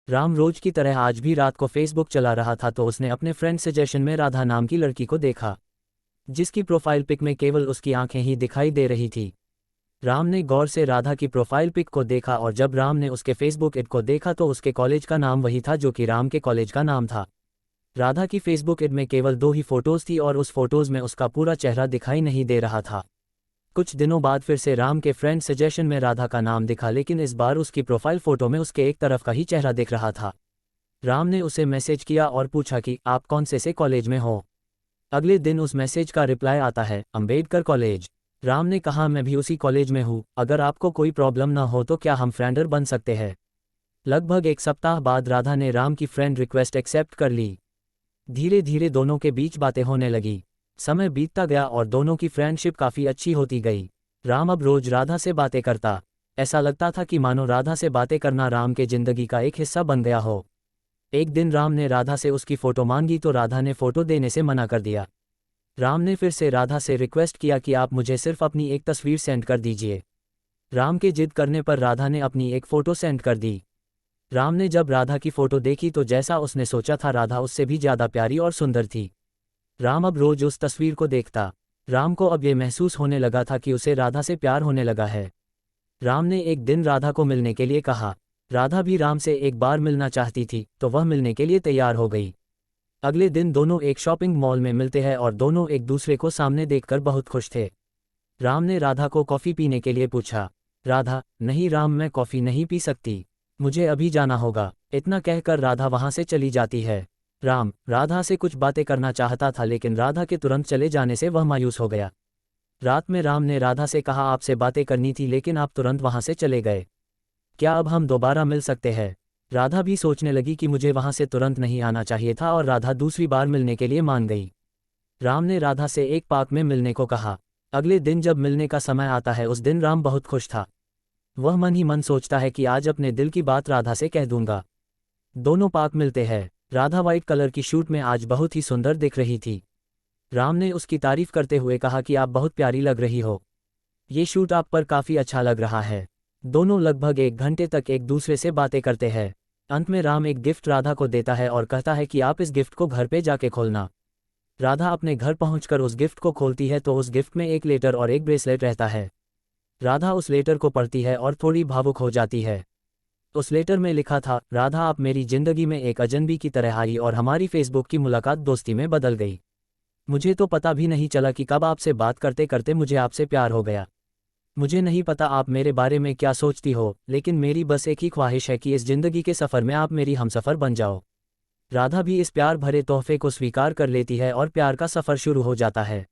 राम रोज की तरह आज भी रात को फेसबुक चला रहा था तो उसने अपने फ्रेंड सजेशन में राधा नाम की लड़की को देखा, जिसकी प्रोफाइल पिक में केवल उसकी आंखें ही दिखाई दे रही थी। राम ने गौर से राधा की प्रोफाइल पिक को देखा और जब राम ने उसके फेसबुक एड को देखा तो उसके कॉलेज का नाम वही था जो कि राम के कॉलेज का नाम था। राधा की फेसबुक एड में केवल 2 ही फोटोज थी और उस फोटोज में उसका पूरा चेहरा दिखाई नहीं दे रहा था। कुछ दिनों बाद फिर से राम के फ्रेंड सजेशन में राधा का नाम दिखा, लेकिन इस बार उसकी प्रोफाइल फोटो में उसके एक तरफ का ही चेहरा दिख रहा था। राम ने उसे मैसेज किया और पूछा कि आप कौन से कॉलेज में हो। अगले दिन उस मैसेज का रिप्लाई आता है, अंबेडकर कॉलेज। राम ने कहा, मैं भी उसी कॉलेज में हूँ, अगर आपको कोई प्रॉब्लम ना हो तो क्या हम फ्रेंडर बन सकते हैं। लगभग एक सप्ताह बाद राधा ने राम की फ्रेंड रिक्वेस्ट एक्सेप्ट कर ली। धीरे धीरे दोनों के बीच बातें होने लगी। समय बीतता गया और दोनों की फ्रेंडशिप काफ़ी अच्छी होती गई। राम अब रोज राधा से बातें करता। ऐसा लगता था कि मानो राधा से बातें करना राम के जिंदगी का एक हिस्सा बन गया हो। एक दिन राम ने राधा से उसकी फ़ोटो मांगी तो राधा ने फ़ोटो देने से मना कर दिया। राम ने फिर से राधा से रिक्वेस्ट किया कि आप मुझे सिर्फ अपनी एक तस्वीर सेंड कर दीजिए। राम के जिद करने पर राधा ने अपनी एक फ़ोटो सेंड कर दी। राम ने जब राधा की फ़ोटो देखी तो जैसा उसने सोचा था राधा उससे भी ज़्यादा प्यारी और सुंदर थी। राम अब रोज उस तस्वीर को देखता। राम को अब ये महसूस होने लगा था कि उसे राधा से प्यार होने लगा है। राम ने एक दिन राधा को मिलने के लिए कहा। राधा भी राम से एक बार मिलना चाहती थी तो वह मिलने के लिए तैयार हो गई। अगले दिन दोनों एक शॉपिंग मॉल में मिलते हैं और दोनों एक दूसरे को सामने देखकर बहुत खुश थे। राम ने राधा को कॉफ़ी पीने के लिए पूछा। राधा, नहीं राम, मैं कॉफ़ी नहीं पी सकती, मुझे अभी जाना होगा। इतना कहकर राधा वहाँ से चली जाती है। राम राधा से कुछ बातें करना चाहता था लेकिन राधा के तुरंत चले जाने से वह मायूस हो गया। रात में राम ने राधा से कहा, आपसे बातें करनी थी लेकिन आप तुरंत वहाँ से चले गए, क्या अब हम दोबारा मिल सकते हैं। राधा भी सोचने लगी कि मुझे वहाँ से तुरंत नहीं आना चाहिए था और राधा दूसरी बार मिलने के लिए मान गई। राम ने राधा से एक पार्क में मिलने को कहा। अगले दिन जब मिलने का समय आता है उस दिन राम बहुत खुश था। वह मन ही मन सोचता है कि आज अपने दिल की बात राधा से कह दूंगा। दोनों पार्क मिलते हैं। राधा वाइट कलर की शूट में आज बहुत ही सुंदर दिख रही थी। राम ने उसकी तारीफ करते हुए कहा कि आप बहुत प्यारी लग रही हो, ये शूट आप पर काफ़ी अच्छा लग रहा है। दोनों लगभग 1 घंटे तक एक दूसरे से बातें करते हैं। अंत में राम एक गिफ्ट राधा को देता है और कहता है कि आप इस गिफ्ट को घर पे जाके खोलना। राधा अपने घर पहुंचकर उस गिफ्ट को खोलती है तो उस गिफ्ट में एक लेटर और एक ब्रेसलेट रहता है। राधा उस लेटर को पढ़ती है और थोड़ी भावुक हो जाती है। उस लेटर में लिखा था, राधा आप मेरी जिंदगी में एक अजनबी की तरह आई और हमारी फेसबुक की मुलाकात दोस्ती में बदल गई। मुझे तो पता भी नहीं चला कि कब आपसे बात करते करते मुझे आपसे प्यार हो गया। मुझे नहीं पता आप मेरे बारे में क्या सोचती हो, लेकिन मेरी बस एक ही ख्वाहिश है कि इस जिंदगी के सफ़र में आप मेरी हमसफ़र बन जाओ। राधा भी इस प्यार भरे तोहफे को स्वीकार कर लेती है और प्यार का सफ़र शुरू हो जाता है।